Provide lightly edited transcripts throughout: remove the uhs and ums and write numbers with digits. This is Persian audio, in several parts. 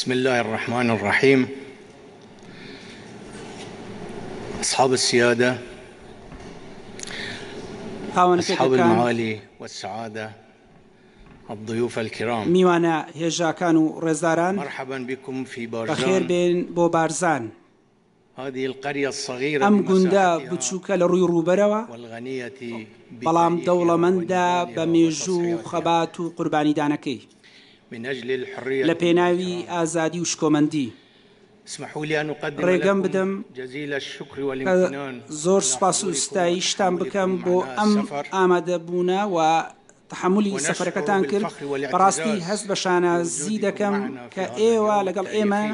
بسم الله الرحمن الرحيم. أصحاب السيادة، أصحاب المعالي والسعادة، الضيوف الكرام، میوانە هێژاکان و ڕێزداران، مرحبا بكم في بەخێر بارزان. بێن بۆ بارزان، هذه القرية الصغيرة ئەم گوندە بمساحتها بچووکە لە ڕووی ڕووبەرەوە، والغنية بەڵام بتاريخها دەوڵەمەندە بە مێژوو و وتصحيحها خەبات و قوربانیدانەکەی من أجل الحرية لە پێناوی ئازادی و شکۆمەندی. اسمحوا لي أن أقدم ڕێگەم لكم بدەم جزيل الشكر کە والامتنان زۆر سوپاس و ستایشتان بکەم بۆ ئەم ئامادەبوونە و تحملی سەفەرەکەتان کرد. بەڕاستی هەست بە شانازی دەکەم کە ئێوە لەگەڵ ئێمە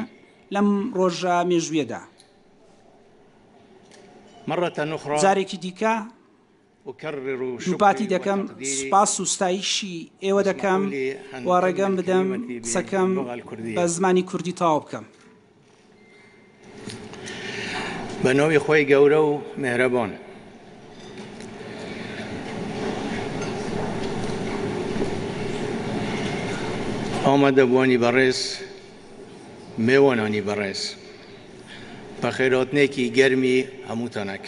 لەم ڕۆژە مێژوویەدا. مرة أخرى جارێکی دیکە أكرر دووپاتی شكري دەکەم، وتقديري سوپاس و ستایشی ئێوە دەکەم و ڕێگەم بدەم قسەکەم بە زمانی کوردی تەواو بکەم. بە ناوی خۆی گەورە و مهرەبان. ئامادەبوانی بەڕێز، میوانانی بەڕێز، بە خێراتنێکی گەرمی هەمووتانەک،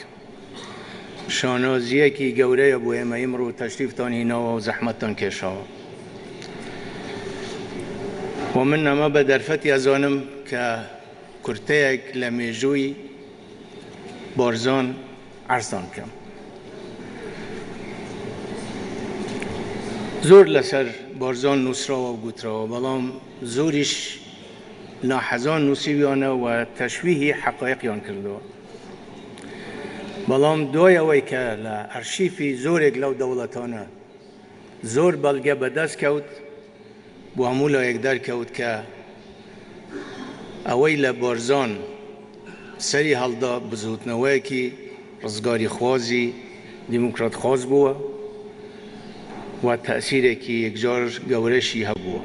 شانازیەکی گەورەیە بۆ ئێمە ئیمڕۆ تەشریفتان هیناوە و زەحمەتتان کێشاوە. و من ئەمە بە دەرفەتی ئەزانم کە کورتەیەک لە مێژووی بارزان عرضان بکەم. زۆر لەسەر بارزان نووسراوە و گوتراوە، بەڵام زۆریش ناحەزان نووسیویانە و تەشویهی حەقایقیان کردەوە. بەڵام دوای ئەوەی کە لە ئەرشیفی زۆرێک لەو دەوڵەتانە زۆر بەڵگە بەدەست کەوت، بۆ هەموو لایەک دەرکەوت کە ئەوەی لە بارزان سەری هەڵدا بزوتنەوەیەکی ڕزگاری خوازی دیموکرات خواز بووە و تەسیرێکی یەکجار گەورەشی هەبووە.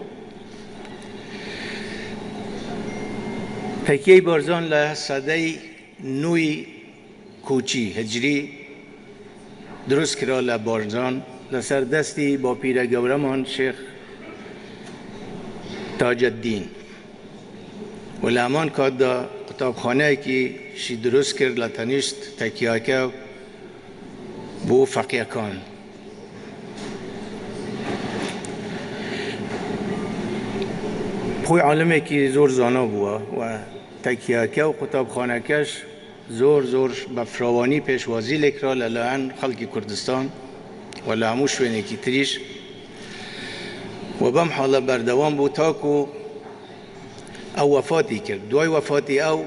تەکیەی بارزان لە سەدەی نوی کوچی هجری دروست کرا لە بارزان لەسەر دەستی با پیرە گەورەمان شێخ تاجالدین، و لە هەمان کاتدا قوتابخانەیەکیشی دروست کرد لە تەنیشت تەکیاکە بۆ فەقیەکان. خۆی عالمێکی زۆر زانا بووە و تەکیاکە و قوتابخانەکەش زۆر بە فراوانی پێشوازی لێکرا لەلایەن خەڵکی کوردستان و لە هەموو شوێنێکی تریش، و بەم حاڵە بەردەوام بوو تاکو ئەو وەفاتی کرد. دوای وەفاتی ئەو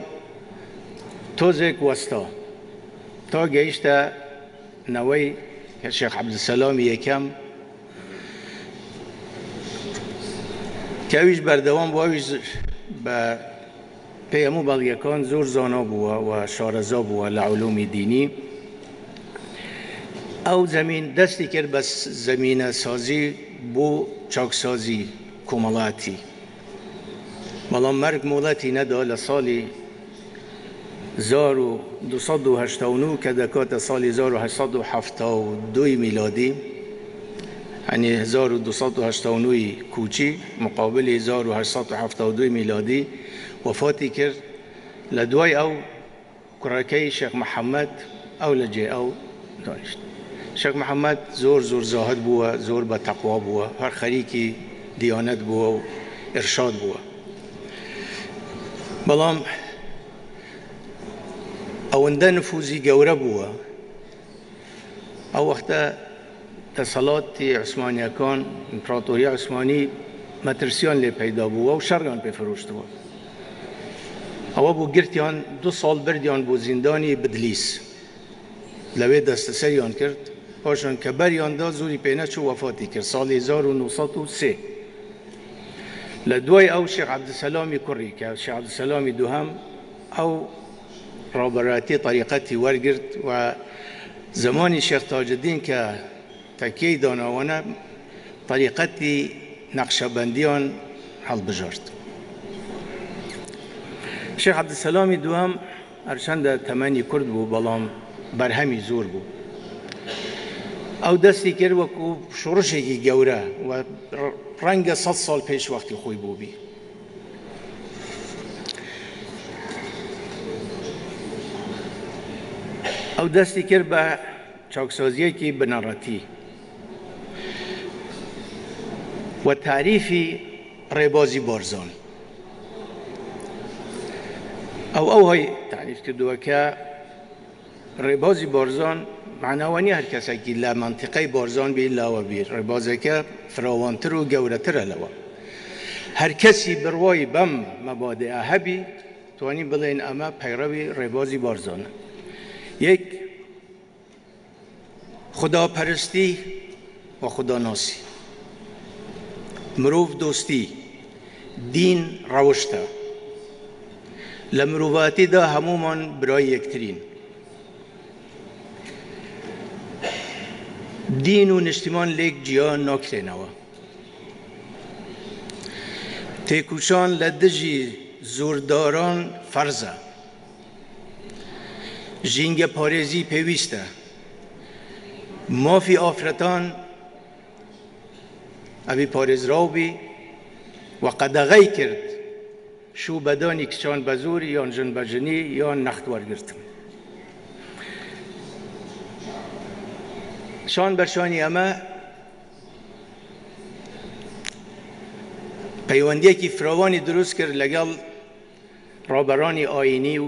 تۆزێک وەستا تا گەیشتە نەوەی شێخ عەبدولسەلامی یەکەم، کە ئەویش بەردەوام بوو. ئەویش بە پێی هەموو بەڵگەکان زۆر زانا بووە و شارەزا بووە لە عولومی دینی. ئەو زەمین دەستی کرد بە زەمینە سازی بۆ چاکسازی کۆمەڵاتی، بەڵام مەرگ مۆڵەتی نەدا لە ساڵی 1289 کە دەکاتە ساڵی 1872 میلادی، یعنی 1289 کوچی مقابلی 1872 میلادی وفاتی کرد. لە دوای ئەو کوڕەکەی شێخ محەممەد ئەو لە جێ ئەو دانیشت. شێخ محەممەد زۆر زاهد بووە، زۆر بە تەقوا بووە، هەر خەریکی دیانەت بووە و ئێرشاد بووە. بەڵام ئەوەندە نفوزی گەورە بووە، ئەو وەختە دەسەڵاتی عوسمانیەکان، ئیمپراتۆریە عوسمانی مەترسیان لێ پەیدا بووە و شەڕیان پێ فرۆشتووە. ئەوە بوو گرتیان 2 ساڵ بردیان بۆ زیندانی بدلیس، لەوێ دەستەسەریان کرد، پاشان کە بەریاندا زوری پێ نەچوو وەفاتی کرد ساڵی 1903. لە دوای ئەو شێخ عەبدولسەلامی کوڕی کە شێخ عەبدولسەلامی دووهەم ئەو ڕابەراتی طریقەتی وەرگرت و زمانی شێخ تاجالدین کە تەکیەی داناوانە طریقەتی نەقشەبەندیان هەڵبژارد. شێخ عەبدولسەلامی دووهەم هەرچەندە تەمەنی کورد بوو، بەڵام بەرهەمی زۆر بوو. ئەو دەستی کرد وەکو شوڕشێکی گەورە و ڕەنگە 100 ساڵ پێش وەختی خۆی بوو بی. ئەو دەستی کرد بە چاکسازیەکی بنەڕەتی و تعریفی ڕێبازی بارزان. ئەو هەی تعریف کردووە کە ڕێبازی بارزان معناوە نیە هەر کەسێکی لە منتیقەی بارزان بێ لاوە بیر، ڕێبازەکە فراوانتر و گەورەترە لەوە. هەر کەسی بڕوای بەم مەبادئە هەبی توانی بڵێن ئەمە پەیڕەوی ڕێبازی بارزانە. یەک، خوداپەرستی و خوداناسی، مرۆڤ دۆستی، دین ڕەوشتە، لە مرۆڤاتیدا هەموومان برای یەکترین. دین و نیشتیمان لێک جیا ناکرێنەوە. تێکوشان لە دژی زۆرداران فەرزە. ژینگە پارێزی پێویستە. مافی ئافرەتان ئەبی پارێزراوبی و قەدەغەی کرد شوو بەدانی کچان بە زۆر یان ژن بە ژنی یان نەخت وەرگرتن. شان بەرشانی ئەمە پەیوەندیەکی فراوانی دروست کرد لەگەڵ ڕابەرانی ئاینی و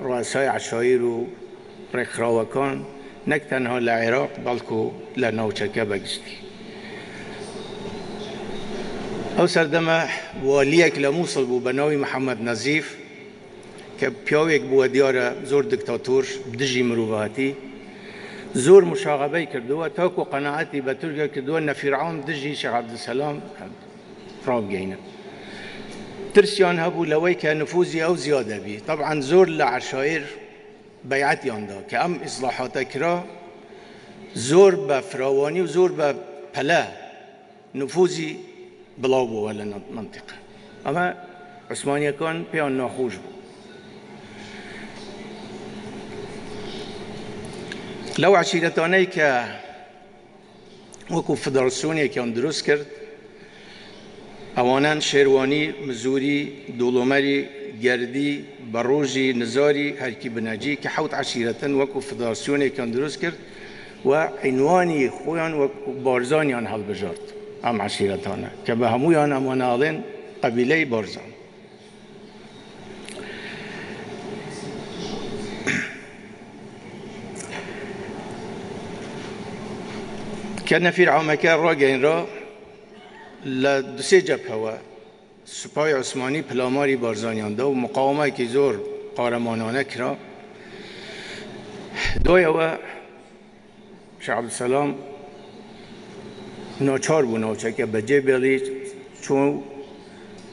ڕوئەسای عەشایر و ڕێکخراوەکان نەک تەنها لە عێراق بەڵکو لە ناوچەکە بەگشتی. ئەو سەردەمە والیەک لە مووسڵ بوو بە ناوی محەممەد نەزیف کە پیاوێک بووە دیارە زۆر دکتاتۆر دژی مرۆڤاتی، زۆر مشاغبەی کردووە تاکو قەناعەتی بە تورکیا کردووە نە فیرعون دژی شێخ عەبدولسەلام ڕابگەینە. ترسیان هەبوو لەوەی کە نفوزی ئەو زیادە بی. طبعا زۆر لە عەشایر بەیعەتیاندا کە ئەم ئیسلاحاتە کرا زۆر بە فراوانی و زۆر بە پەلە نفوزی بڵاو بووە لە منتیقە. ئەمە عوسمانیەکان پێیان ناخۆش بوو. لەو عەشیرەتانەی کە وەکو فدراسیۆنێکیان دروست کرد، ئەوانان شێروانی، مزوری، دۆڵۆمەری، گەردی، بەڕۆژی، نزاری، هەرکی بنەجی کە حەوت عەشیرەتن وەکو فدراسیۆنێکیان دروست کرد و عنوانی خۆیان وەکو بارزانیان هەڵبژارد ئەم عەشیرەتانە کە بە هەموویان ئەماناڵێن قەبیلەی بارزان. کە نەفیرعامەکە ڕاگەیەنرا لە دوسێ جەبهەوە سوپای عوسمانی پلاماری بارزانیاندا و مقاومەیەکی زۆر قارەمانانە کرا. دوایەوە شێخ عەبدولسەلام ناچار بوو ناوچەکە بەجێ بێڵی چوو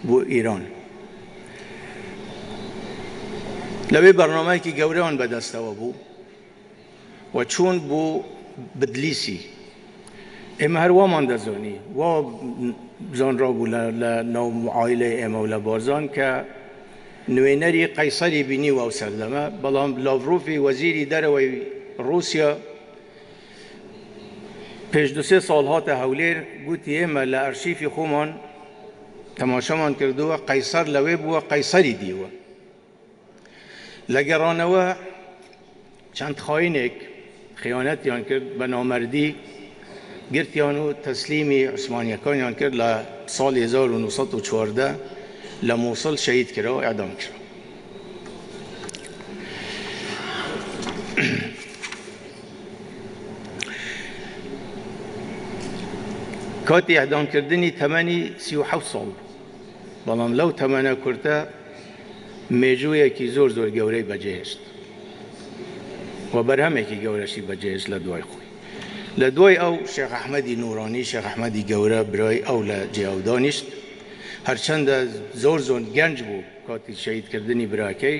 بۆ ئیران. لەوێ بەرنامەیەکی گەورەیان بەدەستەوە بوو و چوون بۆ بدلیسی. ئێمە هەر وامان دەزانی وا زانرا بوو لە ناو عایلەی ئێمە و لە بارزان کە نوێنەری قەیسەری بینی و ئەو سەردەمە، بەڵام لاڤرۆفی وەزیری دەرەوەی ڕووسیا پێش دو-سێ ساڵ هاتە هەولێر گوتی ئێمە لە ئەرشیفی خۆمان تەماشامان کردووە قەیسەر لەوێ بووە قەیسەری دیوە. لە گەڕانەوە چەند خاینێک خیانەتیان کرد بە نامەردی، گرتیان و تەسلیمی عوسمانیەکانیان کرد لە ساڵی 1914 لە مووسڵ شەهید کرا و ئەعدام کرا. کاتی ئەعدامکردنی تەمەنی 37 ساڵ بوو، بەڵام لەو تەمەنە کورتە مێژوویەکی زۆر زۆر گەورەی بەجێهێشت و بەرهەمێکی گەورەشی بەجێهێشت لە دوای خۆی. لە دوای ئەو شێخ ئەحمەدی نورانی، شێخ ئەحمەدی گەورە برای ئەو لە جیاودانیشت، هەرچەندە زۆر زۆر گەنج بوو کاتی شەهیدکردنی براکەی،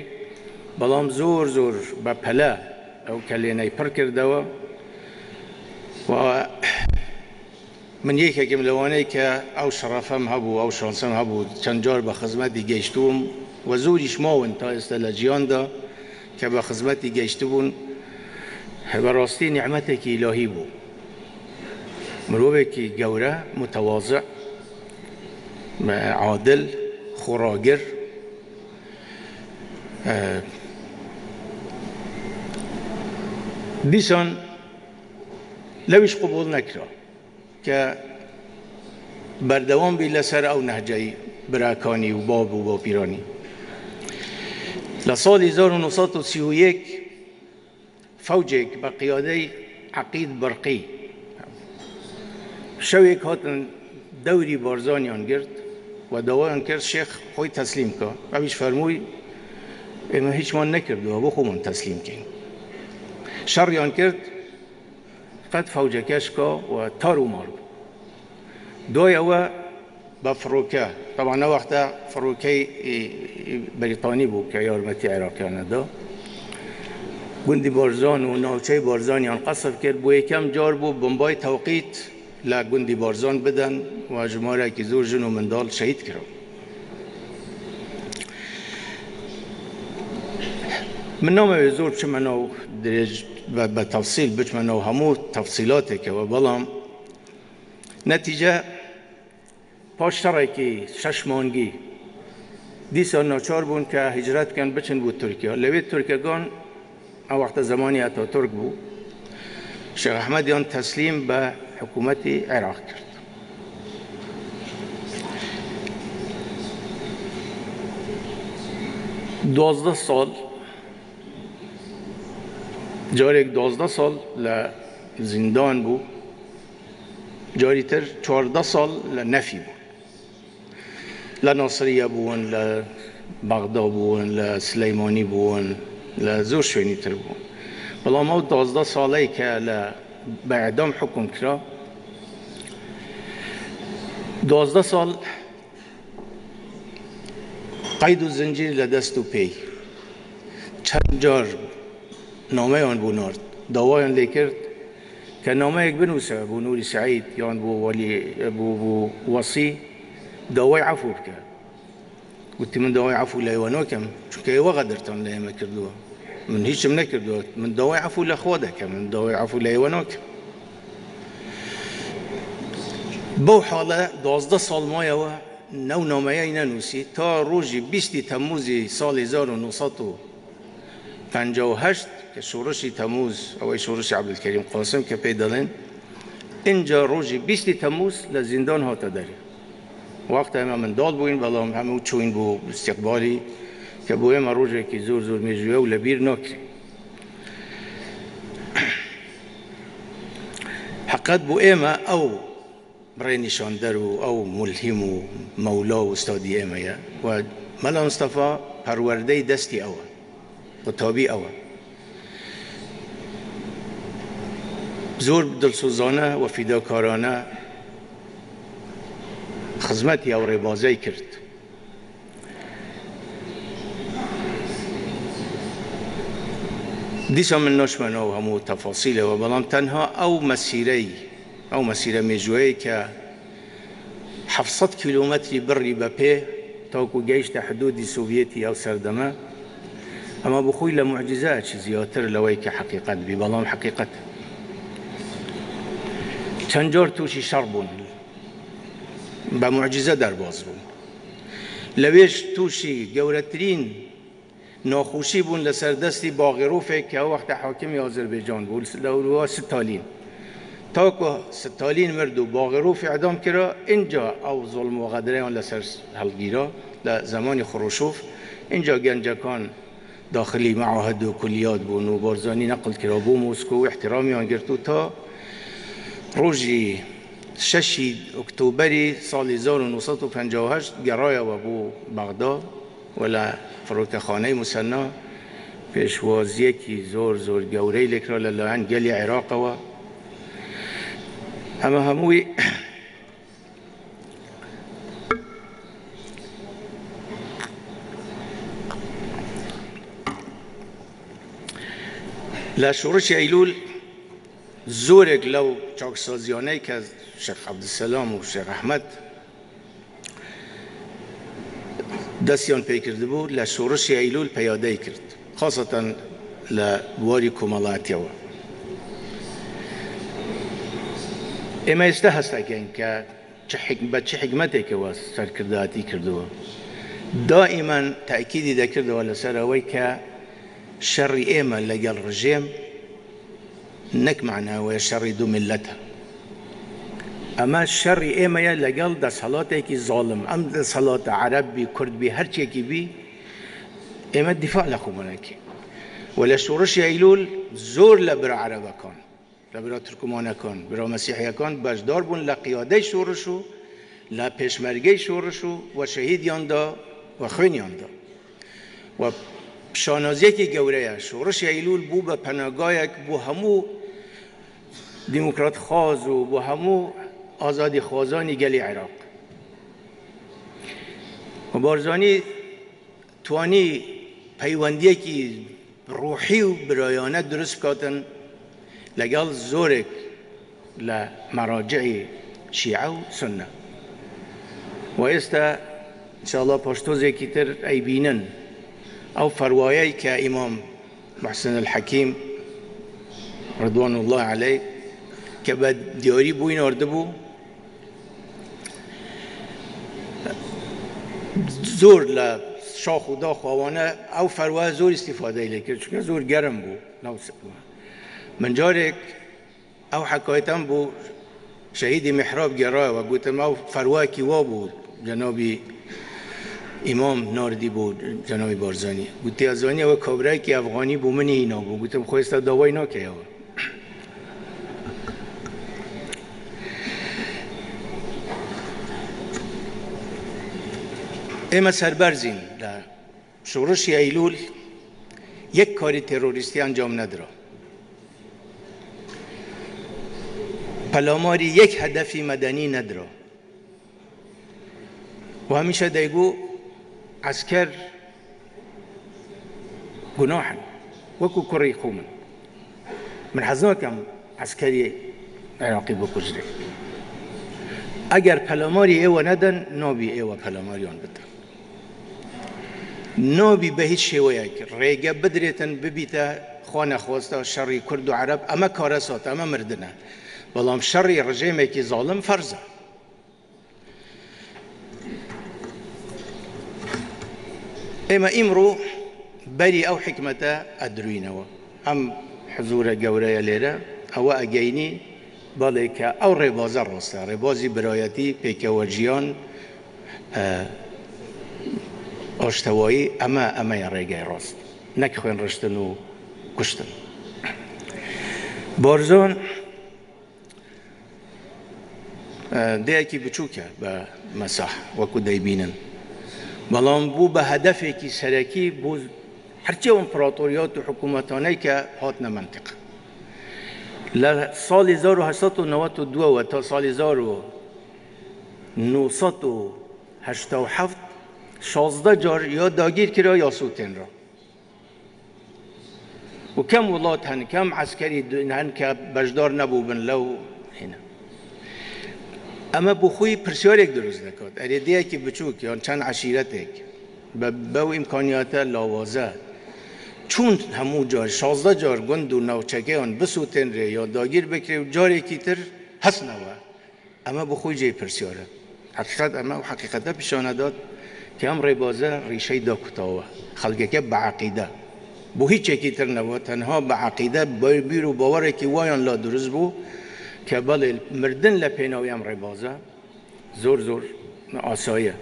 بەڵام زۆر زۆر بە پەلە ئەو کەلێنەی پڕ کردەوە و من یەکێکم لەوانەی کە ئەو شەڕەفەم هەبوو ئەو شانسەم هەبوو چەند جار بە خزمەتی گەیشتوم و زۆریش ماون تا ئێستا لە جیاندا کە بە خزمەتی گەیشتبوون. بەڕاستی نیعمەتێکی ئیلاهی بوو، مرۆڤێکی گەورە، متەواضع، عادل، خۆڕاگر، دیسان لویش قبول نکرا که بردوام بی لسر او نهجه براکانی و باب و باپیرانی. لسال 1931 فوجك بقيادي عقيد برقي شويك هاتن دوري بارزانيان گرد و دوايان کرد شيخ خوي تسليم که اویش فرموي اما هیچ من نکرد و بخو من تسليم کن شريان کرد قد فوجكش که و تارو مارو دوی او بفروكه طبعا وقتا فروكي بريطاني بو که یارمتی عراقیان دا گندی بارزان و ناوچه بارزانیان قصف کرد بو یکم جار بو بمبای توقیت لگندی بارزان بدن و جماره که زور جن و مندال شهید کرد. من نامه زور بچه منو درج و بتفصیل بچه منو همو تفصیلاته که و بلام نتیجه پاشتره که 6 مانگی دیسان ناچار بون که هجرت کن بچن بود ترکیه لوید ترکیگان او وقت زمانی اتاتورک بود شیخ احمدیان تسلیم به حکومت عراق کرد. دوازده سال جاری 12 سال لزندان بود جاری تر 14 سال لنفی بود لناصریه بون لبغداد بون لسلیمانی بون لزور شوینی تر بون بلا ما 12 ساله که به اعدام حکم کرد 12 سال قید و زنجیر لدست و پی چند جار نامه آن بو نارد داوایان لیکرد که نامه یک بنوسه بو نوری سعید یا بو ولی بو وصی داوای عفو بکرد قلت من داوای عفو لیوانو کم چون که ایوه قدرتان لیمه کردوه من هیچم نکردوه من داوای عفو لخواده کم من داوای عفو لیوانو کم بو حاله 12 سال مایه نو نامه ای ننوسی تا روزی 20 تموز سال 1958 که شورش تموز او شورش عبدالکریم قاسم که پیدالن اینجا روزی 20 تموز لزندان ها تا داری وقت همه من داد بوین بلا همه چوین بو استقبالی که بو همه روزی که زور زور میجویه و لبیر نکری حقیقت بو همه او برای نشاندر او ملهم و مولا و استادی همه و ملا مصطفی پرورده دستی اوه و تابی اوه زور دلسوزانه و فداکارانه خدمتی او ربازی کرد دیسا من نشمن او همو تفاصیل و بلام تنها او مسیره میجوی که 700 کیلومتری بری بپی تاکو گیشت حدود سوویتی او سردمه اما بخوی لمعجزه چی زیادتر لوی که حقیقت بی بلام حقیقت چند جار توشی شر بون با معجزه در باز بون لویش توشی گورترین ناخوشی بون لسر دستی باغروفه که وقت حاکم آذربایجان بود لولوها ستالین تاکو ستالین مرد و باغروف اعدام کرا اینجا او ظلم و غدره آن لسر حلگیرا لزمان خروشوف اینجا گنجکان داخلی معاهد و کلیات بون و بارزانی نقل کرا بو موسکو و احترامی آن گرتو تا روزی 6 اکتبری سال 1958 گرای و بو بغداد ولا فروت خانه مسنا پیشوازی کی زور گوری لکرا لعن گلی عراق و هموی لشورش ایلول زورک لو چاکسازیانه که از شیخ عبدالسلام و شیخ احمد دستیان پی کرده بود لشورش ایلول پیاده کرد خاصتا لواری کمالاتیه و اما استه هسته که چه حکمته که واس سرکرداتی کرده دائما تأکیدی ده کرده لسر اوی که شر ایما لگل رژیم نك معنا وشر دو ملتها اما الشر ايما يا لقل دا صلاتك ظالم ام دا صلاة عرب بي كرد بي هر چيكي بي ايما الدفاع لخو منكي ولا شورش ايلول زور لبرا عربا كان لبرا تركمانا كان برا مسيحيا كان بجدار بون لقياده شورشو لا پیشمرگی شورشو و شهید یاندا و خوین یاندا و شانازی که گوره شورش ایلول بو به پناهگاه بو همو دموکرات خواز و بو همو آزادی خوازانی گلی عراق و بارزانی توانی پیوندی که روحی و برایانه درست کاتن لگل زورک لمراجع شیعه و سنه و استا انشاءالله پشتوزی که تر ای بینن او فروایی که امام محسن الحکیم رضوان الله علیه که به دیاری بوین آرده بو زور لشاخ و داخ وانه او فروای زور استفاده ای کرد چون زور گرم بو من جارک او حکایتم بو شهید محراب گراه و گوتم او فروای کی وا بود جنابی امام ناردی بود جنابی بارزانی گوتی ازانی و کابرای که افغانی بو منی اینا بود گوتم خواسته داوای نکه او اما سربرزین شورش ایلول یک کاری تروریستی انجام نداره پلاماری یک هدفی مدنی نداره و همیشه دیگو عسكر گناهن وكو كري خومن من حزناكم عسكري عراقي بكجري اگر پلاماری ایوه ندن نابی ایوه پلاماریان بدن نابی به هیچ شیوه کرد ریگه بدریتن ببیته خانه خواسته شری کرد و عرب اما کارسات اما مردنه بلام شری رژیمه که ظالم فرزه اما امرو بری او حکمته ادروینه ام حضور گوره لیره او اگینی بالی که او ربازه راسته ربازی برایتی پیکوجیان آشتوایی اما ریگه راست نکخوین رشتن و کشتن بارزان دیکی بچوکه به مساح وکو دیبینن بلان بو به هدفی که سرکی بو هرچه امپراتوریات و حکومتانه که هاتن منطق سال 1892 و تا سال 1987 16 جار یا داگیر کرا یا سوتن را و کم ولات هن کم عسکری هن که بجدار نبوبن لو هنا اما بخوی پرسیار یک درست نکاد اریدیه که بچوک یا چند عشیرت یک با امکانیات لاوازه چون همو جار 16 جار گند و نوچکه آن بسوتن ری یا داگیر بکره جاری کی تر هست نوه اما بخوی جای پرسیاره حقیقت اما و حقیقت پیشانه داد که هم ربازه ریشه دا کتاوه خلقه که بعقیده بو هیچ چکی تر نوه تنها بعقیده بیرو باوره که وایان لا درست بو که بله مردن لپیناوی هم ربازه زور زور آسایه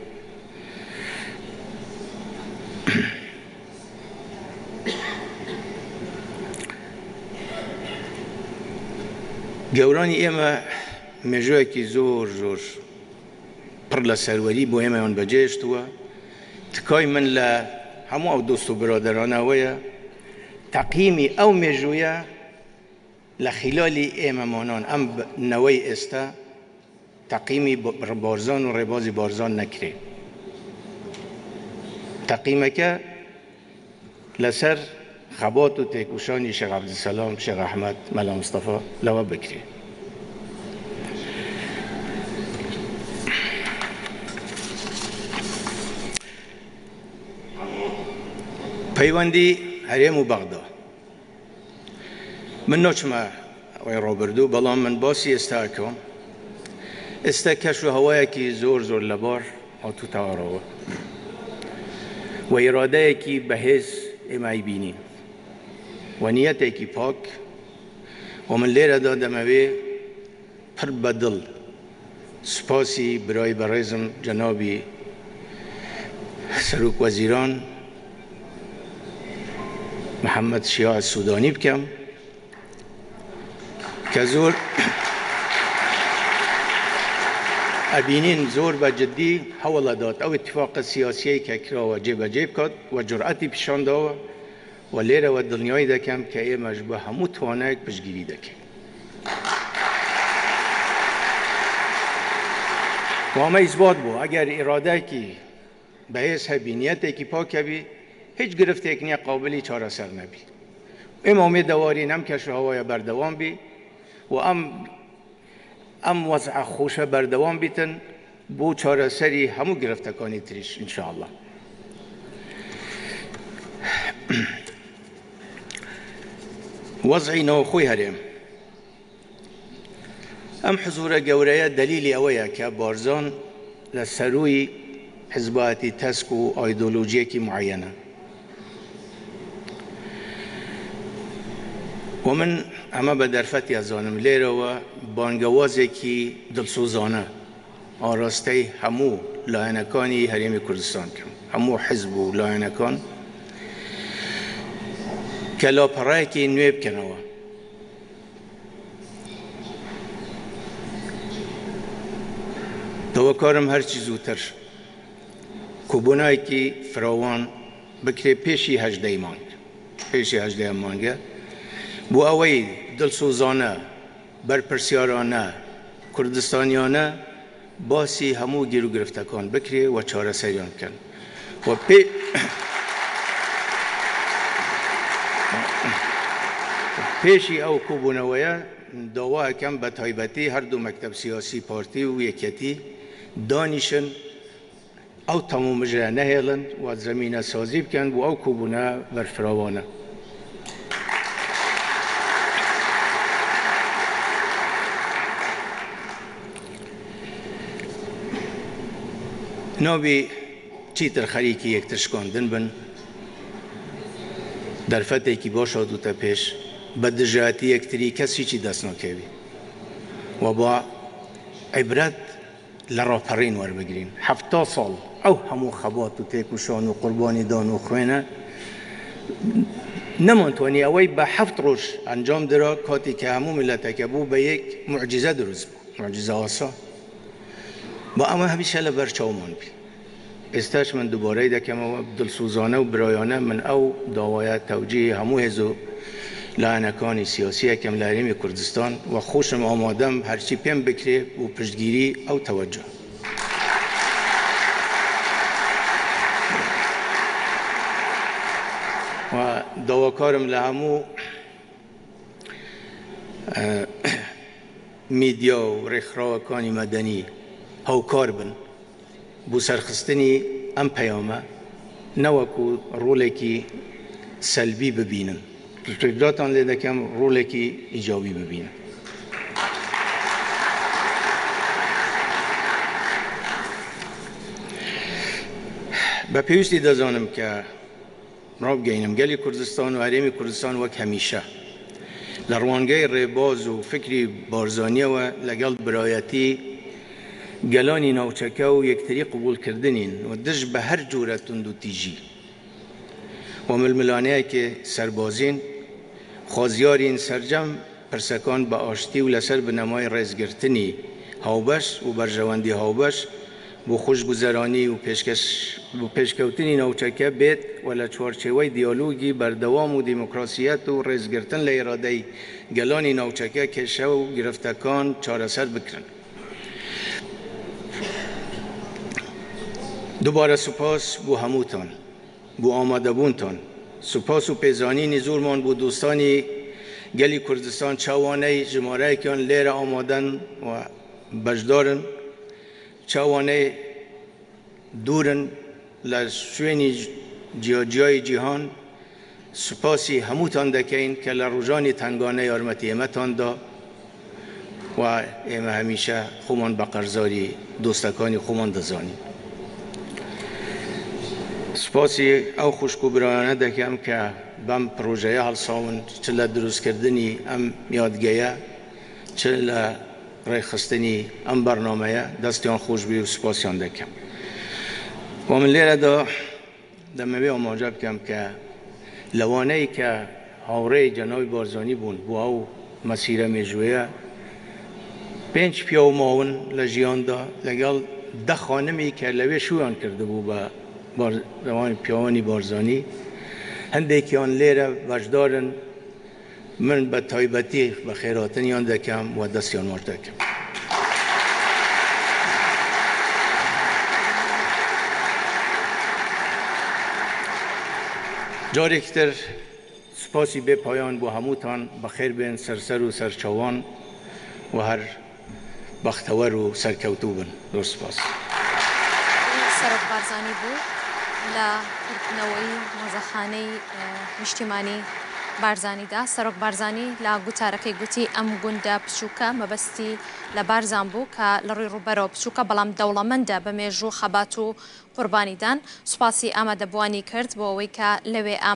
گورانی ایما مجوه که زور زور پر لسروری بو ایما اون بجیشتوه تکای من همو او دوست و برادرانه ویا تقییمی او مجوه لخلال ایمامانان ام نوی استا تقییمی بارزان و رباز بارزان نکره تقییمه که لسر خبات و تکوشانی شیخ عبدالسلام شیخ احمد ملا مصطفى لوا بکره پیوندی حریم و بغداد من نوچما وی روبردو بلان من باسی استاکم استکش و هوایی که زور زور لبار آتو تاراوه و اراده که بهز امای بینیم و نیت که پاک و من لیره دادموی پر بدل سپاسی برای برایزم جنابی سروک وزیران محمد شیاع سودانی بکم که زور ابینین زور و جدی حوالا داد او اتفاق سیاسی که کرا و جیب کد و جرأتی پیشان داد و لیره و دنیای دکم که ای مجبور همو توانه پشگیری دکم و همه اثبات بو اگر اراده کی به حیث بینیت کی پاک بی هیچ گرفت اکنی قابلی چاره سر نبی امام دواری نم کش هوای بردوام بی و ام وضع خوش بردوام بیتن بو چاره سری همو گرفتکانی تریش انشاءالله. وضعی نو خوی هریم ام حضور گوریه دلیلی اویا که بارزان لسروی حزباتی تسک و ایدئولوژی کی معینه و من اما به درفتی از آنم لیره و بانگوازی کی دلسوزانه آراسته همو لاینکانی حریم کردستان کم همو حزب و لاینکان که لاپرای کی نویب کنوا توکارم هر چیز زودتر کوبونایی کی فراوان بکره پیشی هجده مانگه بو اوی دلسوزانه برپرسیارانه کردستانیانه باسی همو گیرو گرفتکان بکره و چاره سریان کن و پیشی او کوبونویه دعوه کم به تایبتی هر دو مکتب سیاسی پارتی و یکیتی دانیشن او تمام جره نهیلن و زمینه سازی بکن و او کوبونه برفراوانه نابی چیتر خریکی یک تشکاندن بن در فتحی که باشد تا پیش بدجاتی یک تری کسی چی دست نکوی و با عبرت لراپرین ور بگیرین 70 سال او همو خبات و تکوشان و قربانی دان و خوینه نمانتوانی اوی به 7 روز انجام درا کاتی که همو ملت که بو به یک معجزه دروز بو معجزه آسا با اما همیشه لبرچاومان بی استاش من دوباره دکم و دلسوزانه و برایانه من او دعوایت توجیه همو هزو لعنکانی سیاسی کم لحریم کردستان و خوشم آمادم هرچی پیم بکره و پشتگیری او توجه و دواکارم لهمو میدیا و رخراکانی مدنی هاوکار بن بو سرخستنی ام پیامه نوکو رولکی سلبی ببینن فکراتان لیده کم رولکی ایجابی ببینن به پیوستی دازانم که راب گینم گلی کردستان و حریم کردستان وک همیشه لروانگه ریباز و فکری بارزانی و لگل برایتی گلانی نوچکه و یکتری قبول کردنین و دش به هر جورتون دو تیجی و ململانه که سربازین خوازیارین سرجم پرسکان با آشتی و لسر به نمای رزگرتنی هاوبش و برجواندی هاوبش بو خوشگذرانی و پیشکوتنی نوچکه بیت ولا چوارچوی دیالوگی بردوام و دموکراسیت و رزگرتن لیراده گلانی نوچکه که شو گرفتکان چارسر بکرن. دوباره سپاس بو هموتان بو آماده بونتان سپاس و پیزانی نزورمان بو دوستانی گلی کردستان چوانه جماره کن لیر آمادن و بجدارن چوانه دورن لشوینی جای جهان سپاسی هموتان دکین که لروجانی تنگانه یارمتی امتان دا و اما همیشه خومان بقرزاری دوستکانی خومان دزانی سپاسی ئەو خوشک و برایانە دەکەم کە بەم پرۆژەیە هەڵساون چ لە دروستکردنی ئەم یادگەیە چ لە ڕێخستنی ئەم بەرنامەیە دەستیان خۆشبی و سپاسیان دەکەم. و من لێرەدا دەمەوێ ئاماژە بکەم کە لەوانەی کە هاوڕێی جەنابی بارزانی بوون بۆ ئەو مەسیرە مێژوەیە 5 پیا و ماون لە ژیاندا لەگەڵ 10 خانمی کە لەوێ شویان کردبوو بە پیاوانی بارزانی هەندێکیان لێرە بەشدارن من بە تایبەتی بە خێراتنیان دەکەم و دەستیان وەرز دەکەم. جارێکتر سپاسی بێ پایان بۆ هەمووتان بەخێر بێن سەرسەر و سەرچاوان و هەر بەختەوەر و سەرکەوتوو بن. زۆر سپاس. سەرۆک بارزانی بوو لە کردنەوەی مۆزەخانەی نیشتیمانی بارزانیدا. سەرۆک بارزانی لە گوتارەکەی گوتی ئەم گوندە بچووکە مەبەستی لە بارزان بوو کە لە ڕووی ڕووبەرەوە بچووکە بەڵام دەوڵەمەندە بە مێژوو خەبات و قوربانیدان. سوپاسی ئامادەبوانی کرد بۆ ئەوەی کە لەوێ